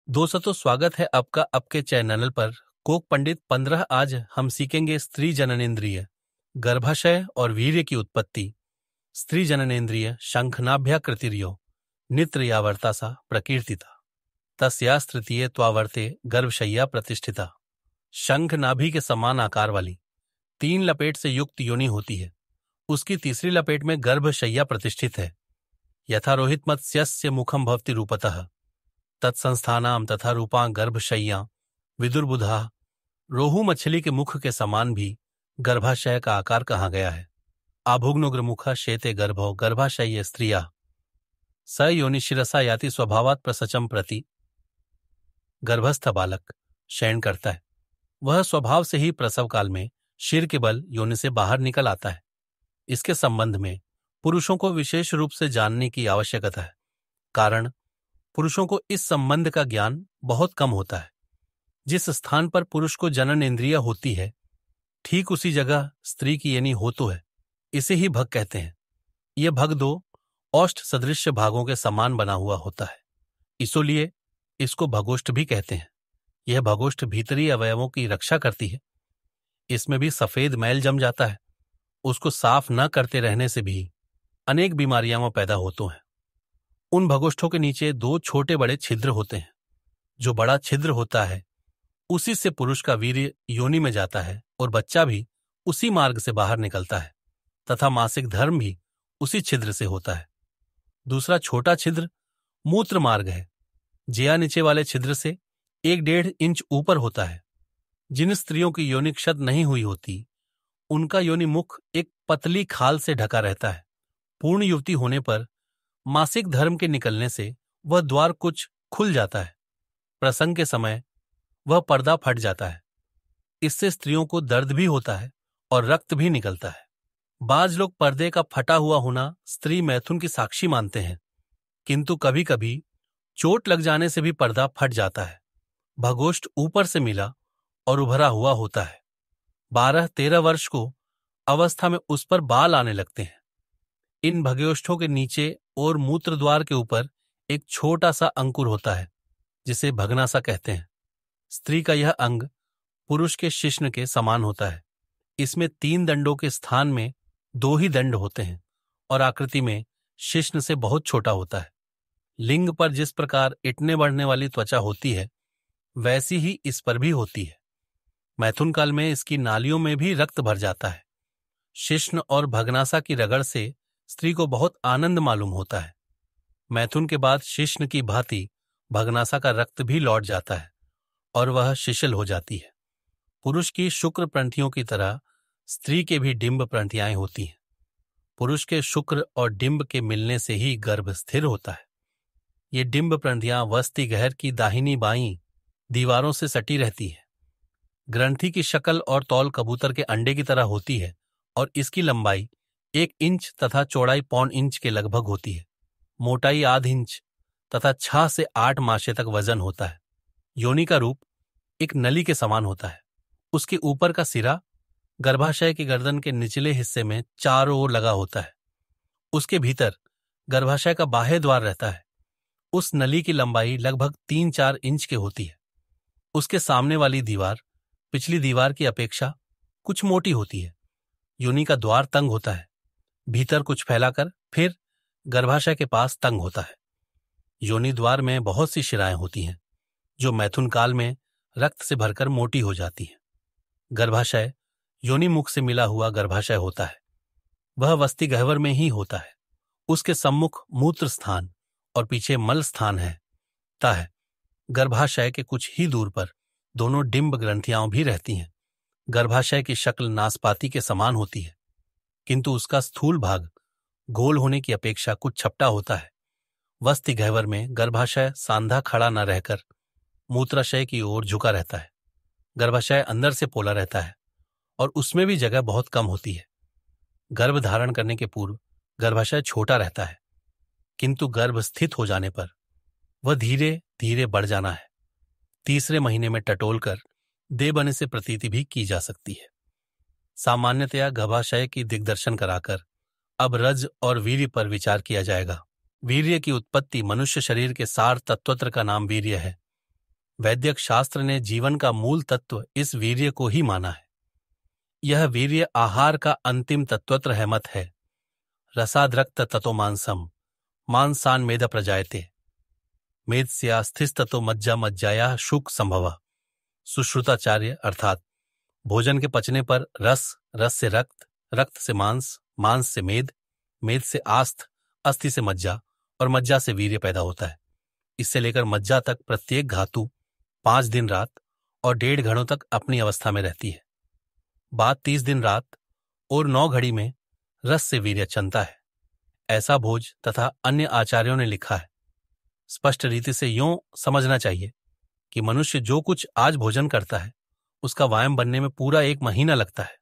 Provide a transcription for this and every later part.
दोस्तों स्वागत है आपका आपके चैनल पर कोक पंडित 15। आज हम सीखेंगे स्त्री जननेंद्रिय, गर्भाशय और वीर्य की उत्पत्ति। स्त्री जननेंद्रिय शंखनाभ्याकृतिर्यो नित्रयावर्ता प्रकीर्तिता तस्यास् तृतीये त्वावर्ते गर्भशय्या प्रतिष्ठिता। शंख नाभि के समान आकार वाली 3 लपेट से युक्त योनि होती है। उसकी तीसरी लपेट में गर्भशय्या प्रतिष्ठित है। यथारोहित मत्स्यस्य मुखम भवति रूपतः तत्संस्थानाम तथा रूपा गर्भशय्या विदुर्बुधा। रोहू मछली के मुख के समान भी गर्भाशय का आकार कहा गया है। आभुग्नुग्रमुखा शेते गर्भो गर्भाशय्य स्त्रिया स योनिशिरसा याति स्वभावात् प्रसचम प्रति। गर्भस्थ बालक शयन करता है, वह स्वभाव से ही प्रसव काल में शिर के बल योनि से बाहर निकल आता है। इसके संबंध में पुरुषों को विशेष रूप से जानने की आवश्यकता है, कारण पुरुषों को इस संबंध का ज्ञान बहुत कम होता है। जिस स्थान पर पुरुष को जनन इंद्रिय होती है, ठीक उसी जगह स्त्री की योनि हो तो है। इसे ही भग कहते हैं। यह भग 2 औष्ठ सदृश भागों के समान बना हुआ होता है, इसलिए इसको भगोष्ठ भी कहते हैं। यह भगोष्ठ भीतरी अवयवों की रक्षा करती है। इसमें भी सफेद मैल जम जाता है। उसको साफ न करते रहने से भी अनेक बीमारियां पैदा होती हैं। उन भगोष्ठों के नीचे 2 छोटे बड़े छिद्र होते हैं। जो बड़ा छिद्र होता है उसी से पुरुष का वीर्य योनि में जाता है और बच्चा भी उसी मार्ग से बाहर निकलता है तथा मासिक धर्म भी उसी छिद्र से होता है। दूसरा छोटा छिद्र मूत्र मार्ग है। जिया नीचे वाले छिद्र से 1-1.5 इंच ऊपर होता है। जिन स्त्रियों की योनि क्षत नहीं हुई होती, उनका योनि मुख एक पतली खाल से ढका रहता है। पूर्ण युवती होने पर मासिक धर्म के निकलने से वह द्वार कुछ खुल जाता है। प्रसंग के समय वह पर्दा फट जाता है। इससे स्त्रियों को दर्द भी होता है और रक्त भी निकलता है। बाज लोग पर्दे का फटा हुआ होना स्त्री मैथुन की साक्षी मानते हैं, किंतु कभी कभी चोट लग जाने से भी पर्दा फट जाता है। भगोष्ठ ऊपर से मिला और उभरा हुआ होता है। 12-13 वर्ष को अवस्था में उस पर बाल आने लगते हैं। इन भगोष्ठों के नीचे और मूत्र द्वार के ऊपर एक छोटा सा अंकुर होता है, जिसे भगनासा कहते हैं। स्त्री का यह अंग पुरुष के शिश्न के समान होता है। इसमें 3 दंडों के स्थान में 2 ही दंड होते हैं और आकृति में शिश्न से बहुत छोटा होता है। लिंग पर जिस प्रकार इटने बढ़ने वाली त्वचा होती है, वैसी ही इस पर भी होती है। मैथुन काल में इसकी नालियों में भी रक्त भर जाता है। शिश्न और भगनासा की रगड़ से स्त्री को बहुत आनंद मालूम होता है। मैथुन के बाद शिश्न की भांति भगनासा का रक्त भी लौट जाता है और वह शिशिल हो जाती है। पुरुष की शुक्र प्रंथियों की तरह स्त्री के भी डिंब प्रंथियाएं होती हैं। पुरुष के शुक्र और डिंब के मिलने से ही गर्भ स्थिर होता है। ये डिंब प्रंथियां वस्ति गहर की दाहिनी बाईं दीवारों से सटी रहती है। ग्रंथि की शक्ल और तौल कबूतर के अंडे की तरह होती है और इसकी लंबाई 1 इंच तथा चौड़ाई 0.25 इंच के लगभग होती है। मोटाई आध इंच तथा 6 से 8 मासे तक वजन होता है। योनि का रूप एक नली के समान होता है। उसके ऊपर का सिरा गर्भाशय की गर्दन के निचले हिस्से में चारों ओर लगा होता है। उसके भीतर गर्भाशय का बाह्य द्वार रहता है। उस नली की लंबाई लगभग 3-4 इंच की होती है। उसके सामने वाली दीवार पिछली दीवार की अपेक्षा कुछ मोटी होती है। योनि का द्वार तंग होता है, भीतर कुछ फैलाकर फिर गर्भाशय के पास तंग होता है। योनि द्वार में बहुत सी शिराएं होती हैं, जो मैथुन काल में रक्त से भरकर मोटी हो जाती हैं। गर्भाशय योनि मुख से मिला हुआ गर्भाशय होता है। वह वस्ति गह्वर में ही होता है। उसके सम्मुख मूत्र स्थान और पीछे मल स्थान है। गर्भाशय के कुछ ही दूर पर दोनों डिंब ग्रंथियां भी रहती हैं। गर्भाशय की शक्ल नासपाती के समान होती है, किंतु उसका स्थूल भाग गोल होने की अपेक्षा कुछ छपटा होता है। वस्ति गह्वर में गर्भाशय सांधा खड़ा न रहकर मूत्राशय की ओर झुका रहता है। गर्भाशय अंदर से पोला रहता है और उसमें भी जगह बहुत कम होती है। गर्भ धारण करने के पूर्व गर्भाशय छोटा रहता है, किंतु गर्भ स्थित हो जाने पर वह धीरे धीरे बढ़ जाना है। 3रे महीने में टटोलकर देह बने से प्रतीति भी की जा सकती है। सामान्यतया गर्भाशय की दिग्दर्शन कराकर अब रज और वीर्य पर विचार किया जाएगा। वीर्य की उत्पत्ति मनुष्य शरीर के सार तत्वत्र का नाम वीर्य है। वैद्यक शास्त्र ने जीवन का मूल तत्व इस वीर्य को ही माना है। यह वीर्य आहार का अंतिम तत्वत्र है मत है। रसाद्रक्त ततो मांसम मांसान मेद प्रजायते मेदस्यास्थिस्ततो मज्जा मज्जाया शुक संभव। सुश्रुताचार्य अर्थात भोजन के पचने पर रस, रस से रक्त, रक्त से मांस, मांस से मेद, मेद से आस्थ, अस्थि से मज्जा और मज्जा से वीर्य पैदा होता है। इससे लेकर मज्जा तक प्रत्येक धातु 5 दिन रात और 1.5 घड़ों तक अपनी अवस्था में रहती है। बाद 30 दिन रात और 9 घड़ी में रस से वीर्य चनता है। ऐसा भोज तथा अन्य आचार्यों ने लिखा है। स्पष्ट रीति से यूं समझना चाहिए कि मनुष्य जो कुछ आज भोजन करता है उसका वायम बनने में पूरा 1 महीना लगता है।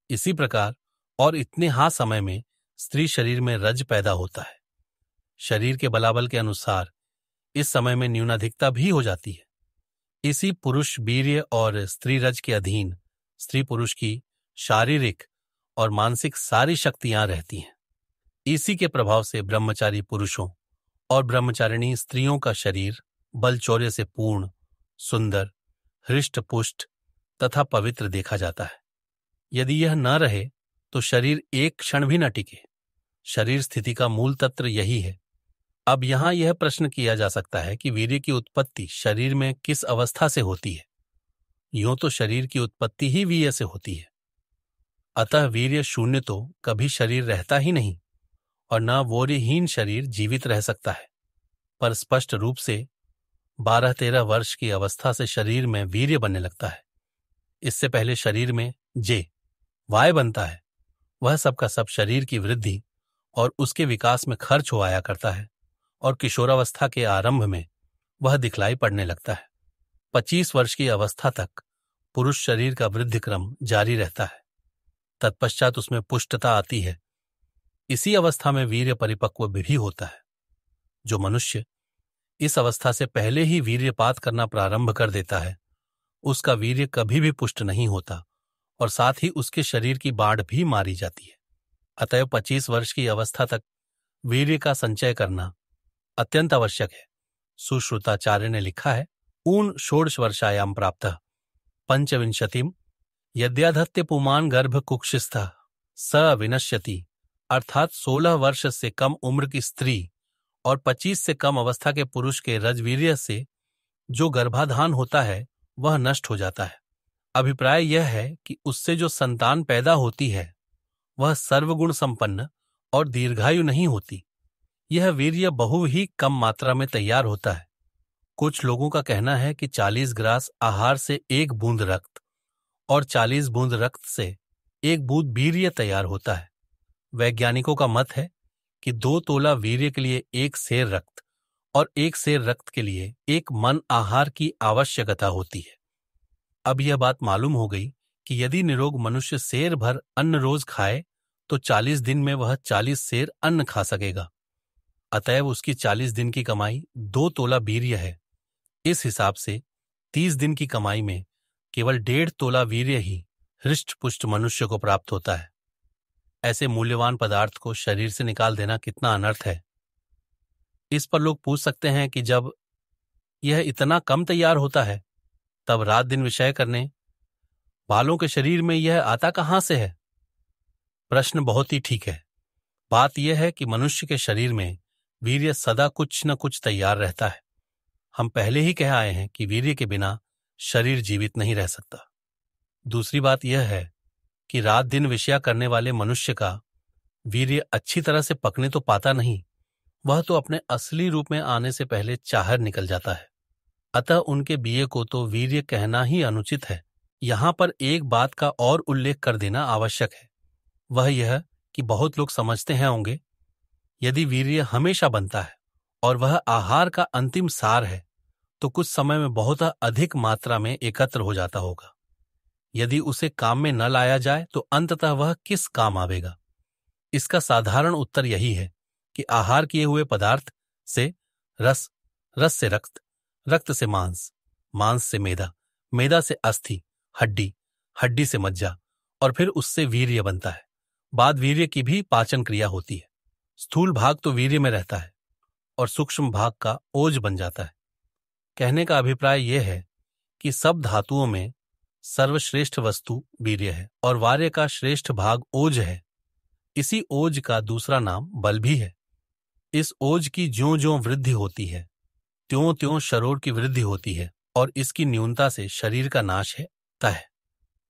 इसी प्रकार और इतने हाँ समय में स्त्री शरीर में रज पैदा होता है। शरीर के बलाबल के अनुसार इस समय में न्यूनाधिकता भी हो जाती है। इसी पुरुष वीर्य और स्त्री रज के अधीन स्त्री पुरुष की शारीरिक और मानसिक सारी शक्तियां रहती हैं। इसी के प्रभाव से ब्रह्मचारी पुरुषों और ब्रह्मचारिणी स्त्रियों का शरीर बलचौर्य से पूर्ण, सुंदर, हृष्ट पुष्ट तथा पवित्र देखा जाता है। यदि यह न रहे तो शरीर एक क्षण भी न टिके। शरीर स्थिति का मूल तत्व यही है। अब यहां यह प्रश्न किया जा सकता है कि वीर्य की उत्पत्ति शरीर में किस अवस्था से होती है। यूं तो शरीर की उत्पत्ति ही वीर्य से होती है। अतः वीर्य शून्य तो कभी शरीर रहता ही नहीं और न वीर्यहीन शरीर जीवित रह सकता है। पर स्पष्ट रूप से 12-13 वर्ष की अवस्था से शरीर में वीर्य बनने लगता है। इससे पहले शरीर में वाय बनता है। वह सबका सब शरीर की वृद्धि और उसके विकास में खर्च हो आया करता है और किशोरावस्था के आरंभ में वह दिखलाई पड़ने लगता है। 25 वर्ष की अवस्था तक पुरुष शरीर का वृद्धि क्रम जारी रहता है। तत्पश्चात उसमें पुष्टता आती है। इसी अवस्था में वीर्य परिपक्व भी होता है। जो मनुष्य इस अवस्था से पहले ही वीर्यपात करना प्रारंभ कर देता है उसका वीर्य कभी भी पुष्ट नहीं होता और साथ ही उसके शरीर की बाढ़ भी मारी जाती है। अतएव 25 वर्ष की अवस्था तक वीर्य का संचय करना अत्यंत आवश्यक है। सुश्रुताचार्य ने लिखा है, ऊन षोडश वर्षायाम प्राप्त पंचविंशतिम यद्याधत्य पुमान गर्भ कुक्षिस्थ स विनश्यति। अर्थात 16 वर्ष से कम उम्र की स्त्री और 25 से कम अवस्था के पुरुष के रजवीर्य से जो गर्भाधान होता है वह नष्ट हो जाता है। अभिप्राय यह है कि उससे जो संतान पैदा होती है वह सर्वगुण संपन्न और दीर्घायु नहीं होती। यह वीर्य बहु ही कम मात्रा में तैयार होता है। कुछ लोगों का कहना है कि 40 ग्रास आहार से 1 बूंद रक्त और 40 बूंद रक्त से 1 बूंद वीर्य तैयार होता है। वैज्ञानिकों का मत है कि 2 तोला वीर्य के लिए 1 सेर रक्त और 1 सेर रक्त के लिए 1 मन आहार की आवश्यकता होती है। अब यह बात मालूम हो गई कि यदि निरोग मनुष्य सेर भर अन्न रोज खाए तो 40 दिन में वह 40 सेर अन्न खा सकेगा। अतएव उसकी 40 दिन की कमाई 2 तोला वीर्य है। इस हिसाब से 30 दिन की कमाई में केवल 1.5 तोला वीर्य ही हृष्ट पुष्ट मनुष्य को प्राप्त होता है। ऐसे मूल्यवान पदार्थ को शरीर से निकाल देना कितना अनर्थ है। इस पर लोग पूछ सकते हैं कि जब यह इतना कम तैयार होता है तब रात दिन विषय करने बालों के शरीर में यह आता कहां से है? प्रश्न बहुत ही ठीक है। बात यह है कि मनुष्य के शरीर में वीर्य सदा कुछ न कुछ तैयार रहता है। हम पहले ही कह आए हैं कि वीर्य के बिना शरीर जीवित नहीं रह सकता। दूसरी बात यह है कि रात दिन विषया करने वाले मनुष्य का वीर्य अच्छी तरह से पकने तो पाता नहीं, वह तो अपने असली रूप में आने से पहले चाहर निकल जाता है। अतः उनके बीए को तो वीर्य कहना ही अनुचित है। यहां पर एक बात का और उल्लेख कर देना आवश्यक है। वह यह कि बहुत लोग समझते हैं होंगे यदि वीर्य हमेशा बनता है और वह आहार का अंतिम सार है तो कुछ समय में बहुत अधिक मात्रा में एकत्र हो जाता होगा। यदि उसे काम में न लाया जाए तो अंततः वह किस काम आवेगा? इसका साधारण उत्तर यही है कि आहार किए हुए पदार्थ से रस, रस से रक्त, रक्त से मांस, मांस से मेदा, मेदा से अस्थि, हड्डी, हड्डी से मज्जा और फिर उससे वीर्य बनता है। बाद वीर्य की भी पाचन क्रिया होती है। स्थूल भाग तो वीर्य में रहता है और सूक्ष्म भाग का ओज बन जाता है। कहने का अभिप्राय यह है कि सब धातुओं में सर्वश्रेष्ठ वस्तु वीर्य है और वार्य का श्रेष्ठ भाग ओज है। इसी ओज का दूसरा नाम बल भी है। इस ओज की ज्यों ज्यों वृद्धि होती है त्यों त्यों शरीर की वृद्धि होती है और इसकी न्यूनता से शरीर का नाश है। तह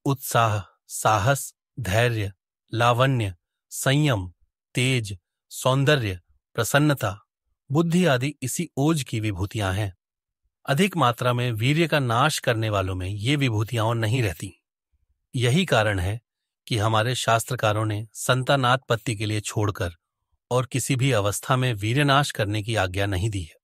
उत्साह, साहस, धैर्य, लावण्य, संयम, तेज, सौंदर्य, प्रसन्नता, बुद्धि आदि इसी ओज की विभूतियां हैं। अधिक मात्रा में वीर्य का नाश करने वालों में ये विभूतियां नहीं रहती। यही कारण है कि हमारे शास्त्रकारों ने संतानात्पत्ति के लिए छोड़कर और किसी भी अवस्था में वीर्यनाश करने की आज्ञा नहीं दी है।